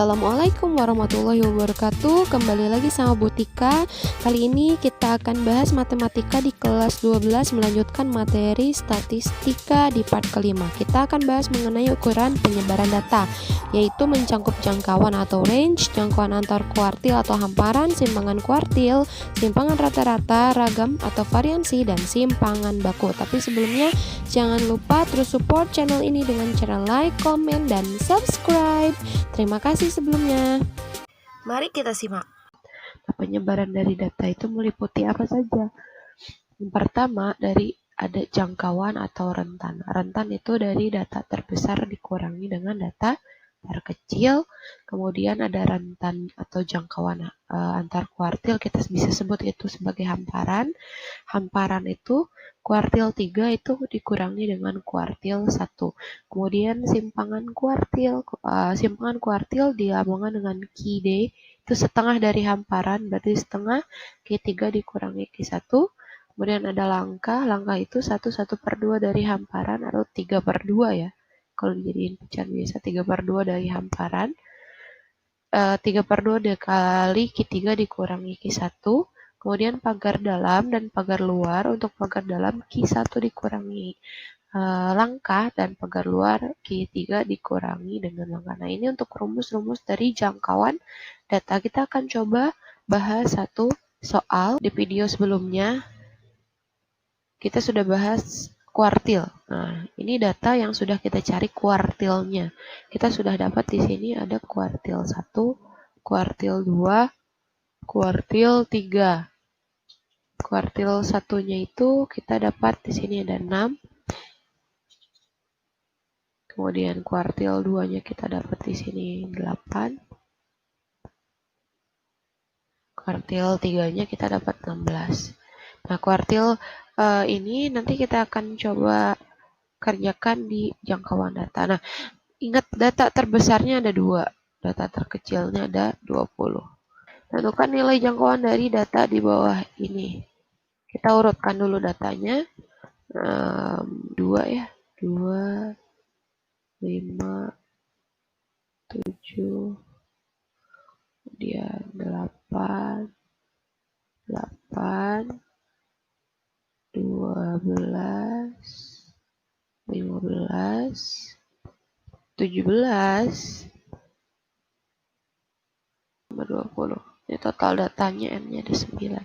Assalamualaikum warahmatullahi wabarakatuh. Kembali lagi sama Butika. Kali ini kita akan bahas matematika di kelas 12 melanjutkan materi statistika di part kelima. Kita akan bahas mengenai ukuran penyebaran data, yaitu mencangkup jangkauan atau range, jangkauan antar kuartil atau hamparan, simpangan kuartil, simpangan rata-rata, ragam atau variansi, dan simpangan baku. Tapi sebelumnya jangan lupa terus support channel ini dengan cara like, komen, dan subscribe. Terima kasih sebelumnya. Mari kita simak. Penyebaran dari data itu meliputi apa saja? Yang pertama, dari ada jangkauan atau rentan. Rentan itu dari data terbesar dikurangi dengan data terkecil. Kemudian ada rentan atau jangkauan antar kuartil, kita bisa sebut itu sebagai hamparan. Hamparan itu kuartil 3 itu dikurangi dengan kuartil 1. Kemudian simpangan kuartil dilambangkan dengan Q-D, itu setengah dari hamparan, berarti setengah Q3 dikurangi Q1. Kemudian ada langkah itu 1/1/2 dari hamparan atau 3/2 ya. Kalau dijadiin pecahan biasa 3/2 dari hamparan. 3/2 dikali Q3 dikurangi Q1. Kemudian pagar dalam dan pagar luar. Untuk pagar dalam Q1 dikurangi langkah dan pagar luar Q3 dikurangi dengan langkah. Nah, ini untuk rumus-rumus dari jangkauan data. Kita akan coba bahas satu soal. Di video sebelumnya kita sudah bahas kuartil. Nah, ini data yang sudah kita cari kuartilnya. Kita sudah dapat di sini ada kuartil 1, kuartil 2, kuartil 3. Kuartil satunya itu kita dapat di sini ada 6. Kemudian kuartil 2-nya kita dapat di sini 8. Kuartil 3-nya kita dapat 16. Nah, kuartil ini nanti kita akan coba kerjakan di jangkauan data. Nah, ingat data terbesarnya ada 2, data terkecilnya ada 20. Tentukan nilai jangkauan dari data di bawah ini. Kita urutkan dulu datanya. 2 ya. 2, 5, 7, kemudian 8, 12, 15, 17, 20. Ini total datanya N-nya ada 9.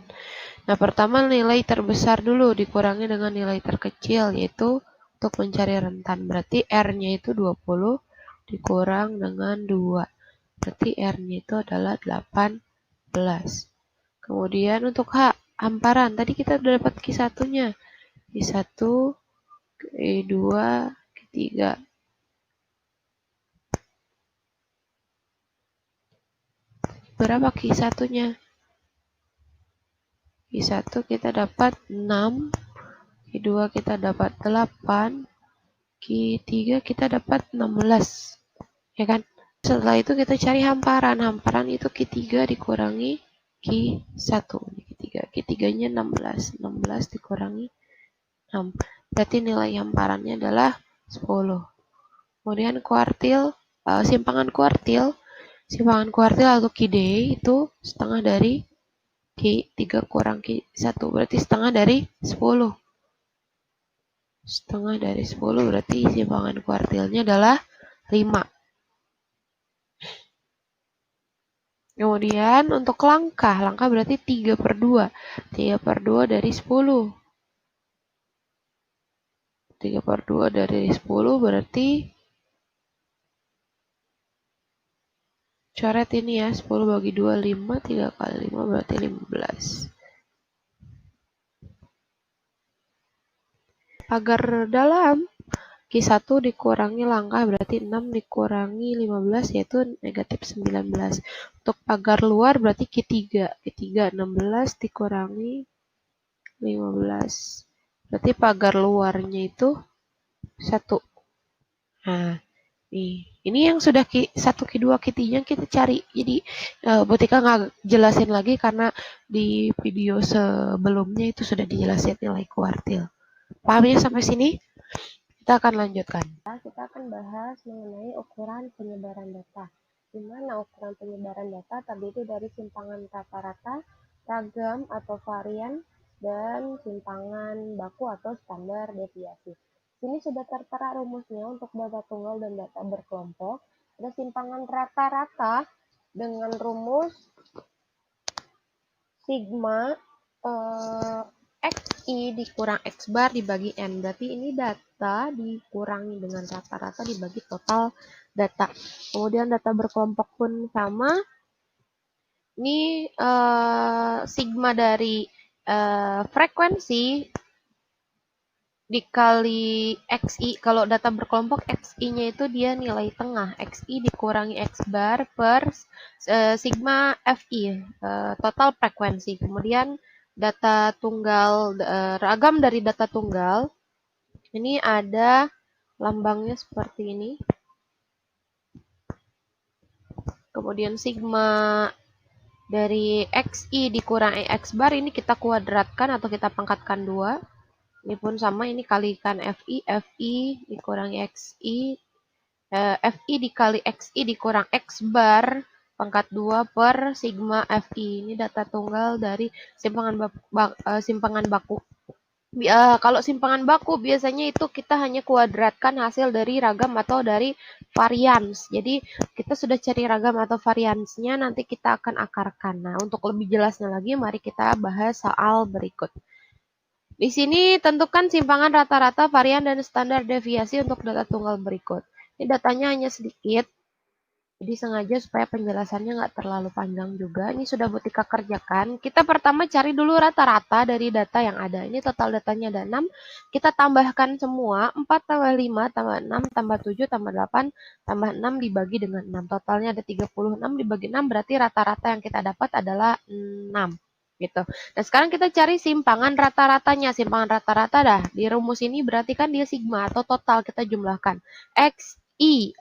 Nah, pertama nilai terbesar dulu dikurangi dengan nilai terkecil, yaitu untuk mencari rentan. Berarti R-nya itu 20 dikurang dengan 2. Berarti R-nya itu adalah 18. Kemudian untuk H, hamparan. Tadi kita sudah dapat Q1-nya. Q1, Q2, Q3. Berapa Q1-nya? Q1 kita dapat 6, Q2 kita dapat 8, Q3 kita dapat 16. Ya kan? Setelah itu kita cari hamparan. Hamparan itu Q3 dikurangi Q1. Q3-nya 16. 16 dikurangi 6. Berarti nilai hamparannya adalah 10. Kemudian kuartil, simpangan kuartil. Simpangan kuartil atau Q-D itu setengah dari Q3 kurang Q1. Berarti setengah dari 10. Setengah dari 10 berarti simpangan kuartilnya adalah 5. Kemudian untuk langkah berarti 3/2. 3/2 dari 10. 3/2 dari 10 berarti coret ini ya, 10 bagi 2, 5, 3 kali 5 berarti 15. Pagar dalam Q1 dikurangi langkah berarti 6 dikurangi 15 yaitu negatif 19. Untuk pagar luar berarti Q3. Q3 16 dikurangi 15. Berarti pagar luarnya itu 1. Nah, ini yang sudah Q1, Q2, Q3 kita cari. Jadi Butika nggak jelasin lagi karena di video sebelumnya itu sudah dijelasin nilai kuartil. Paham ya sampai sini? Kita akan lanjutkan. Kita akan bahas mengenai ukuran penyebaran data. di mana ukuran penyebaran data terdiri dari simpangan rata-rata, ragam atau varian, dan simpangan baku atau standar deviasi. Sini sudah tertera rumusnya untuk data tunggal dan data berkelompok. Ada simpangan rata-rata dengan rumus sigma XI dikurang X bar dibagi N. Berarti ini data dikurangi dengan rata-rata dibagi total data. Kemudian data berkelompok pun sama. Ini sigma dari frekuensi dikali XI. Kalau data berkelompok, XI-nya itu dia nilai tengah. XI dikurangi X bar per sigma FI, total frekuensi. Kemudian data tunggal, ragam dari data tunggal, ini ada lambangnya seperti ini. Kemudian sigma dari XI dikurangi X bar, ini kita kuadratkan atau kita pangkatkan 2. Ini pun sama, ini kalikan FI dikurangi XI, FI dikali XI dikurang X bar pangkat 2 per sigma FI. Ini data tunggal dari simpangan baku. Kalau simpangan baku biasanya itu kita hanya kuadratkan hasil dari ragam atau dari varians. Jadi kita sudah cari ragam atau variansnya, nanti kita akan akarkan. Nah, untuk lebih jelasnya lagi, mari kita bahas soal berikut. Di sini tentukan simpangan rata-rata, varian, dan standar deviasi untuk data tunggal berikut. Ini datanya hanya sedikit, jadi sengaja supaya penjelasannya nggak terlalu panjang juga. Ini sudah Bu Tika kerjakan. Kita pertama cari dulu rata-rata dari data yang ada. Ini total datanya ada 6. Kita tambahkan semua, 4 tambah 5 tambah 6 tambah 7 tambah 8 tambah 6 dibagi dengan 6. Totalnya ada 36 dibagi 6, berarti rata-rata yang kita dapat adalah 6. Gitu. Nah, sekarang kita cari simpangan rata-ratanya. Simpangan rata-rata dah. Di rumus ini berarti kan dia sigma atau total, kita jumlahkan. XI,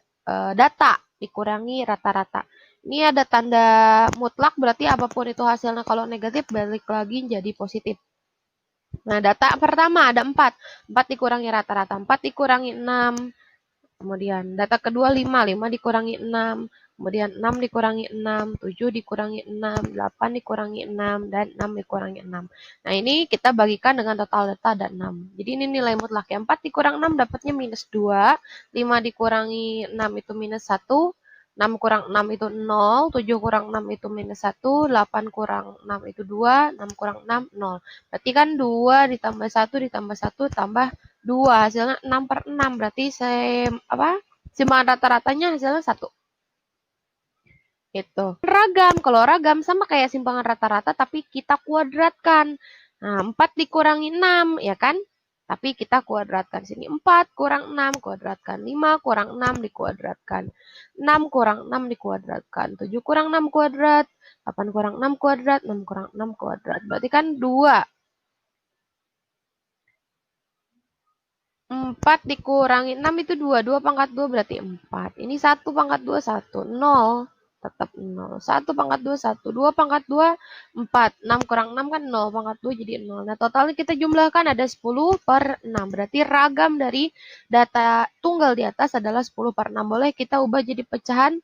data dikurangi rata-rata. Ini ada tanda mutlak, berarti apapun itu hasilnya, kalau negatif balik lagi jadi positif. Nah, data pertama ada 4. 4 dikurangi rata-rata, 4 dikurangi 6. Kemudian data kedua 5, 5 dikurangi 6. Kemudian 6 dikurangi 6, 7 dikurangi 6, 8 dikurangi 6, dan 6 dikurangi 6. Nah, ini kita bagikan dengan total data ada 6. Jadi ini nilai mutlak. 4 dikurang 6 dapatnya minus 2, 5 dikurangi 6 itu minus 1, 6 kurang 6 itu 0, 7 kurang 6 itu minus 1, 8 kurang 6 itu 2, 6 kurang 6, 0. Berarti kan 2 ditambah 1 ditambah 1 tambah 2, hasilnya 6 per 6, berarti simpangan rata-ratanya hasilnya 1. Gitu. Ragam, kalau ragam sama kayak simpangan rata-rata tapi kita kuadratkan. Nah, 4 dikurangi 6, ya kan? Tapi kita kuadratkan sini. 4 kurang 6 kuadratkan. 5 kurang 6 dikuadratkan. 6 kurang 6 dikuadratkan. 7 kurang 6 kuadrat. 8 kurang 6 kuadrat. 6 kurang 6 kuadrat. Berarti kan 2. 4 dikurangi 6 itu 2. 2 pangkat 2 berarti 4. Ini 1 pangkat 2, 1. 0. Tetap 0. 1 pangkat 2, 1. 2 pangkat 2, 4. 6 kurang 6 kan 0. Pangkat 2 jadi 0. Nah, totalnya kita jumlahkan ada 10 per 6. Berarti ragam dari data tunggal di atas adalah 10 per 6. Boleh kita ubah jadi pecahan.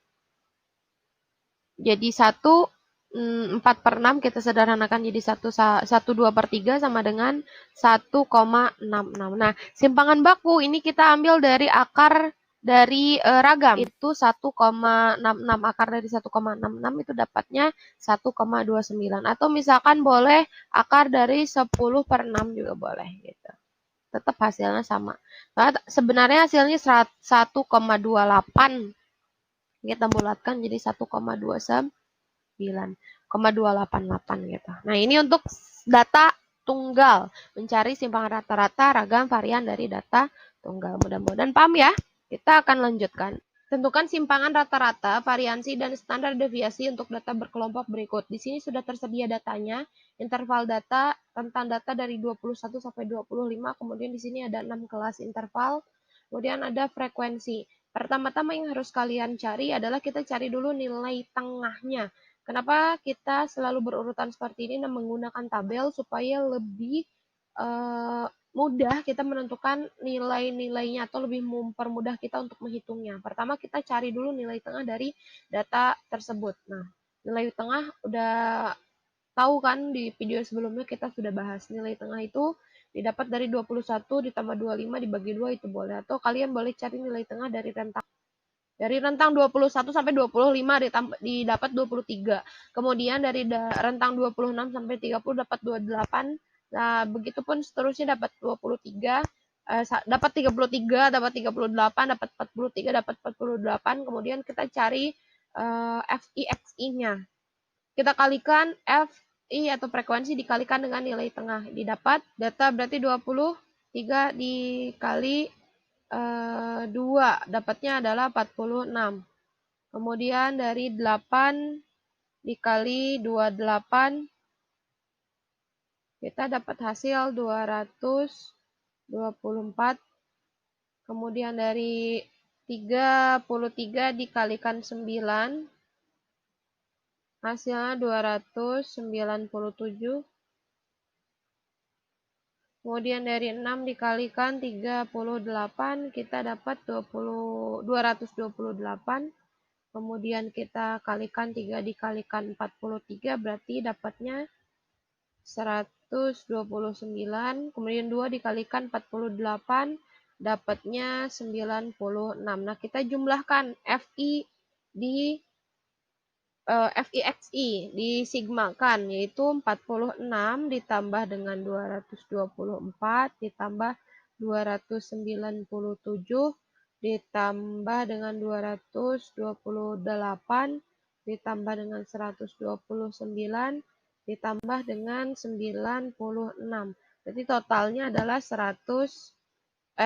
Jadi 1, 4 per 6 kita sederhanakan jadi 1 2 per 3 sama dengan 1,66. Nah, simpangan baku ini kita ambil dari akar dari ragam. Itu 1,66. Akar dari 1,66 itu dapatnya 1,29. Atau misalkan boleh akar dari 10 per 6 juga boleh gitu. Tetap hasilnya sama. Nah, sebenarnya hasilnya 1,28. Kita bulatkan jadi 1,288 gitu. Nah, ini untuk data tunggal, mencari simpangan rata-rata, ragam, varian dari data tunggal. Mudah-mudahan paham ya. Kita akan lanjutkan. Tentukan simpangan rata-rata, variansi, dan standar deviasi untuk data berkelompok berikut. Di sini sudah tersedia datanya, interval data, tentang data dari 21 sampai 25, kemudian di sini ada 6 kelas interval, kemudian ada frekuensi. Pertama-tama yang harus kalian cari adalah kita cari dulu nilai tengahnya. Kenapa kita selalu berurutan seperti ini dan menggunakan tabel supaya lebih mudah kita menentukan nilai-nilainya atau lebih mempermudah kita untuk menghitungnya. Pertama kita cari dulu nilai tengah dari data tersebut. Nah, nilai tengah udah tahu kan di video sebelumnya kita sudah bahas nilai tengah itu didapat dari 21 ditambah 25 dibagi 2 itu boleh. Atau kalian boleh cari nilai tengah dari rentang 21 sampai 25 didapat 23. Kemudian dari rentang 26 sampai 30 dapat 28. Nah, begitupun seterusnya dapat 23, dapat 33, dapat 38, dapat 43, dapat 48. Kemudian kita cari FIXI-nya. Kita kalikan FI atau frekuensi dikalikan dengan nilai tengah. Didapat data berarti 23 dikali 2 dapatnya adalah 46. Kemudian dari 8 dikali 28 kita dapat hasil 224. Kemudian dari 33 dikalikan 9 hasilnya 297. Kemudian dari 6 dikalikan 38 kita dapat 228. Kemudian kita kalikan 3 dikalikan 43 berarti dapatnya 129. Kemudian 2 dikalikan 48 dapatnya 96. Nah, kita jumlahkan FI di FIXI disigmakan yaitu 46 ditambah dengan 224 ditambah 297 ditambah dengan 228 ditambah dengan 129 ditambah dengan 96. Jadi totalnya adalah 1020.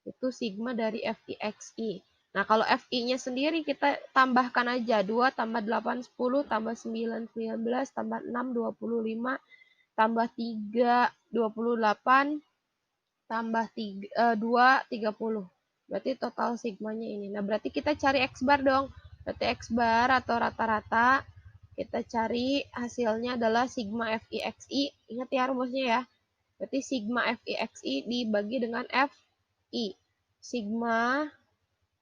Itu sigma dari FIXI. Nah, kalau FI-nya sendiri kita tambahkan aja 2 tambah 8 10 tambah 9 19 tambah 6 25 tambah 3 28 tambah 2 30. Berarti total sigmanya ini. Nah, berarti kita cari X bar dong. Berarti X bar atau rata-rata kita cari hasilnya adalah sigma FIXI. Ingat ya rumusnya ya. Berarti sigma FIXI dibagi dengan FI. Sigma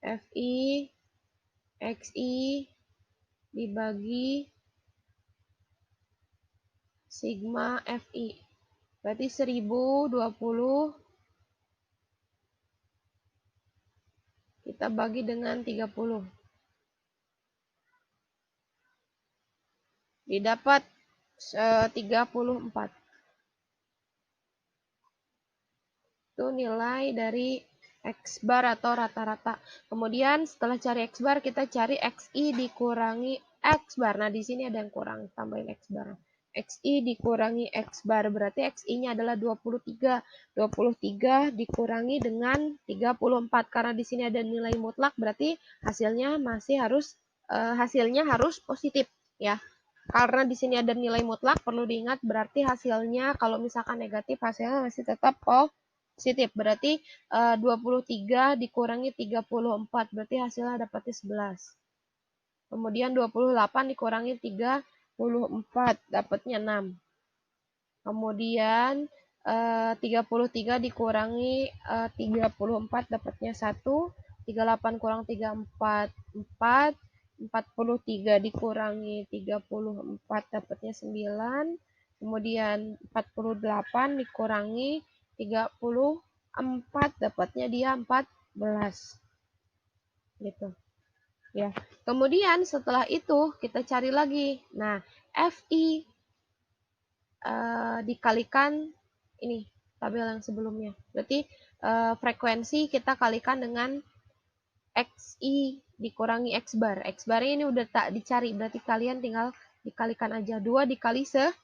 FI XI dibagi sigma FI. Berarti 1020 kita bagi dengan 30. Didapat 34. Itu nilai dari X bar atau rata-rata. Kemudian setelah cari X bar kita cari XI dikurangi X bar. Nah, di sini ada yang kurang, tambahin X bar. XI dikurangi X bar berarti XI-nya adalah 23. 23 dikurangi dengan 34 karena di sini ada nilai mutlak berarti hasilnya harus positif ya. Karena di sini ada nilai mutlak perlu diingat berarti hasilnya kalau misalkan negatif hasilnya masih tetap positif. Berarti 23 dikurangi 34 berarti hasilnya dapatnya 11. Kemudian 28 dikurangi 34 dapatnya 6. Kemudian 33 dikurangi 34 dapatnya 1. 38 kurang 34 4. 43 dikurangi 34 dapatnya 9. Kemudian 48 dikurangi 34 dapatnya dia 14. Gitu. Ya. Kemudian setelah itu kita cari lagi. Nah, FI dikalikan ini tabel yang sebelumnya. Berarti frekuensi kita kalikan dengan XI dikurangi X bar. X bar ini udah tak dicari, berarti kalian tinggal dikalikan aja. 2 dikali 11,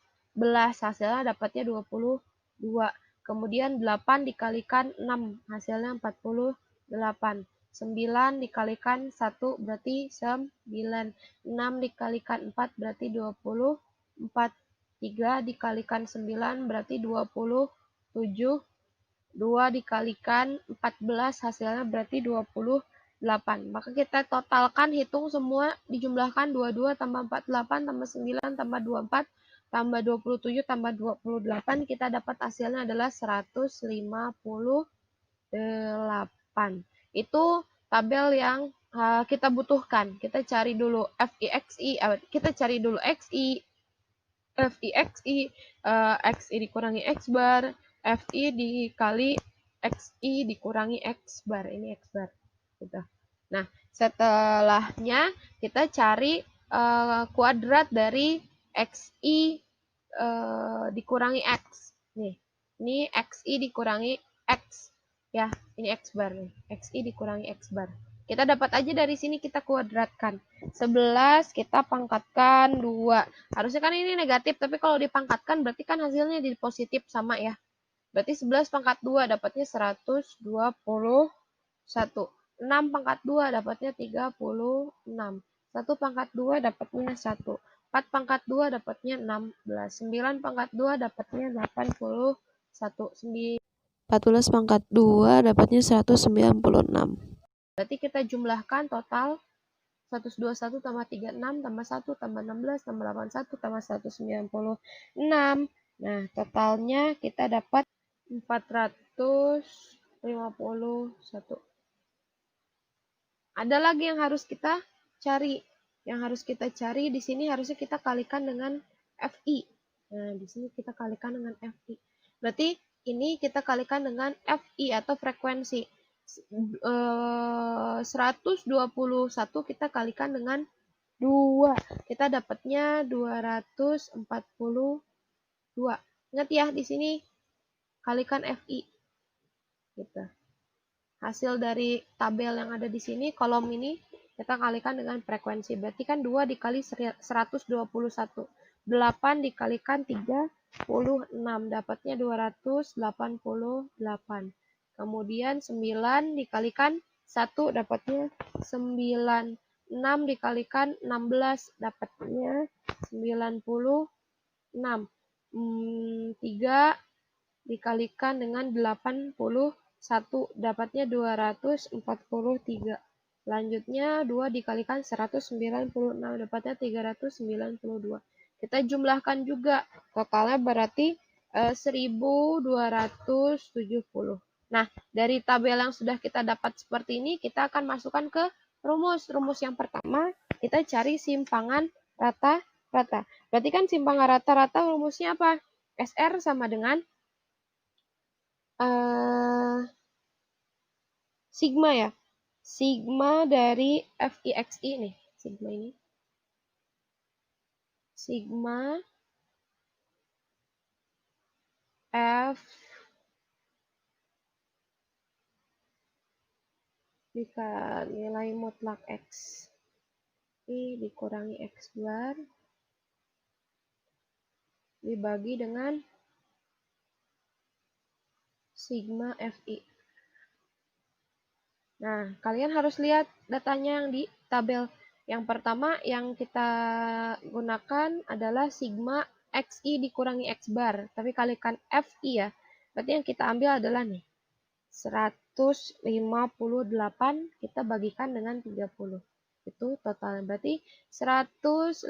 hasilnya dapatnya 22. Kemudian 8 dikalikan 6, hasilnya 48. 9 dikalikan 1 berarti 9. 6 dikalikan 4 berarti 24. 3 dikalikan 9 berarti 27. 2 dikalikan 14 hasilnya berarti 28. Maka kita totalkan, hitung semua, dijumlahkan 22 tambah 48 tambah 9 tambah 24 tambah 27 tambah 28, kita dapat hasilnya adalah 158. Itu tabel yang kita butuhkan. Kita cari dulu FIXI, kita cari dulu XI, FIXI, XI dikurangi X bar, FI dikali XI dikurangi X bar. Ini X bar. Gitu. Nah, setelahnya kita cari kuadrat dari XI dikurangi X. Nih, ini XI dikurangi X. Ya, ini X bar nih. XI dikurangi X bar. Kita dapat aja dari sini, kita kuadratkan. 11 kita pangkatkan 2. Harusnya kan ini negatif, tapi kalau dipangkatkan berarti kan hasilnya jadi positif, sama ya. Berarti 11 pangkat 2 dapatnya 121. 6 pangkat 2 dapatnya 36. 1 pangkat 2 dapatnya 1. 4 pangkat 2 dapatnya 16. 9 pangkat 2 dapatnya 81. 14 pangkat 2 dapatnya 196. Berarti kita jumlahkan total 121 tambah 36 tambah 1 tambah 16 tambah 81 tambah 196. Nah, totalnya kita dapat 451. Ada lagi yang harus kita cari. Yang harus kita cari di sini harusnya kita kalikan dengan FI. Nah, di sini kita kalikan dengan FI. Berarti ini kita kalikan dengan FI atau frekuensi. 121 kita kalikan dengan 2. Kita dapatnya 242. Ingat ya, di sini kalikan FI. Gitu. Hasil dari tabel yang ada di sini, kolom ini, kita kalikan dengan frekuensi. Berarti kan 2 dikali 121. 8 dikalikan 36. Dapatnya 288. Kemudian 9 dikalikan 1 dapatnya 9. 6 dikalikan 16 dapatnya 96. 3 dikalikan dengan 81 dapatnya 243. Selanjutnya 2 dikalikan 196 dapatnya 392. Kita jumlahkan juga, totalnya berarti 1270. Nah, dari tabel yang sudah kita dapat seperti ini, kita akan masukkan ke rumus. Rumus yang pertama, kita cari simpangan rata-rata. Berarti kan simpangan rata-rata rumusnya apa? SR sama dengan sigma ya. Sigma dari FIXI nih. Sigma ini. Sigma F dikali nilai mutlak X I dikurangi X bar dibagi dengan sigma FI. Nah, kalian harus lihat datanya yang di tabel. Yang pertama yang kita gunakan adalah sigma XI dikurangi X bar. Tapi kalikan FI ya. Berarti yang kita ambil adalah nih. 158 kita bagikan dengan 30. Itu totalnya. Berarti 158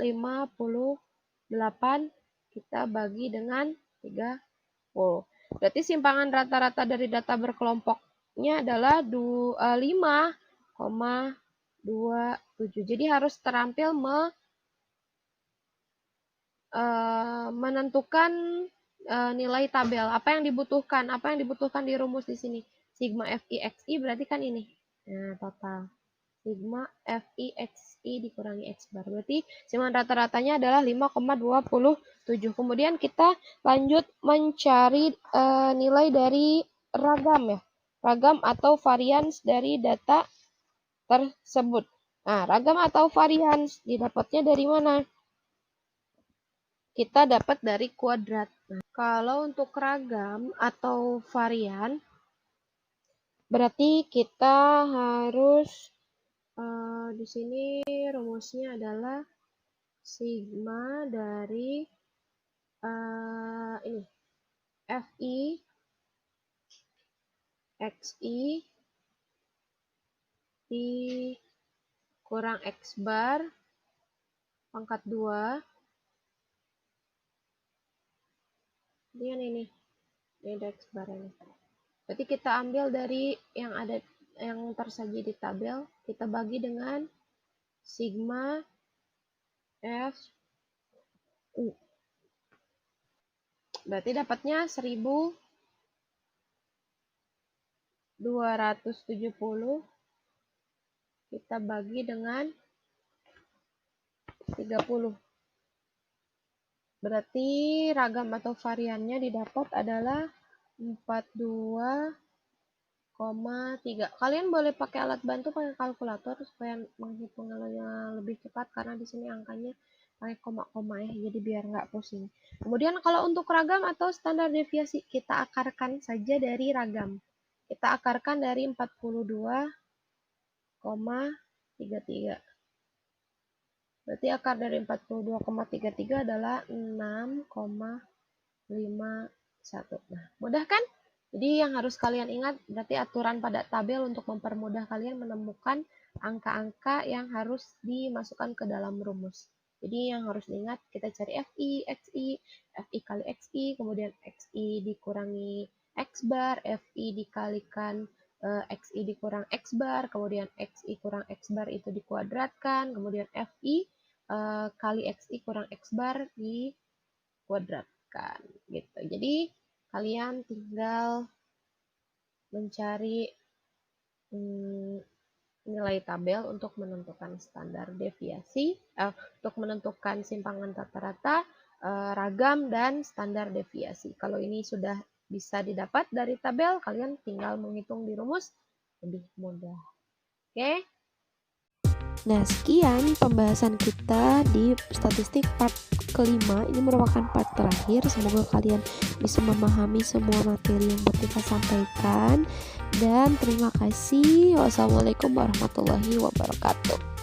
kita bagi dengan 30. Berarti simpangan rata-rata dari data berkelompoknya adalah 5,27. Jadi harus terampil menentukan nilai tabel. Apa yang dibutuhkan? Apa yang dibutuhkan di rumus di sini? Sigma FIXI berarti kan ini. Nah, total. Sigma FIXI dikurangi X bar. Berarti simpangan rata-ratanya adalah 5,27. Kemudian kita lanjut mencari nilai dari ragam ya. Ragam atau varians dari data tersebut. Nah, ragam atau varians didapatnya dari mana? Kita dapat dari kuadrat. Nah, kalau untuk ragam atau varian, berarti kita harus di sini rumusnya adalah sigma dari ini FI XI dikurang X bar pangkat 2 ini X bar ini. Berarti kita ambil dari yang tersaji di tabel, kita bagi dengan sigma F U. Berarti dapatnya 1270 kita bagi dengan 30. Berarti ragam atau variannya didapat adalah 42,3. Kalian boleh pakai alat bantu, pakai kalkulator supaya menghitungnya lebih cepat, karena di sini angkanya pakai koma-koma ya, jadi biar nggak pusing. Kemudian kalau untuk ragam atau standar deviasi, kita akarkan saja dari ragam. Kita akarkan dari 42,33. Berarti akar dari 42,33 adalah 6,51. Nah, mudah kan? Jadi yang harus kalian ingat berarti aturan pada tabel untuk mempermudah kalian menemukan angka-angka yang harus dimasukkan ke dalam rumus. Jadi yang harus diingat, kita cari FI, XI, FI kali XI, kemudian XI dikurangi X bar, FI dikalikan XI dikurang X bar, kemudian XI kurang X bar itu dikuadratkan, kemudian FI kali XI kurang X bar dikuadratkan gitu. Jadi kalian tinggal mencari nilai tabel untuk menentukan standar deviasi, untuk menentukan simpangan rata-rata, ragam, dan standar deviasi. Kalau ini sudah bisa didapat dari tabel, kalian tinggal menghitung di rumus, lebih mudah. Oke? Nah, sekian pembahasan kita di statistik part kelima. Ini merupakan part terakhir. Semoga kalian bisa memahami semua materi yang Botika sampaikan. Dan terima kasih. Wassalamualaikum warahmatullahi wabarakatuh.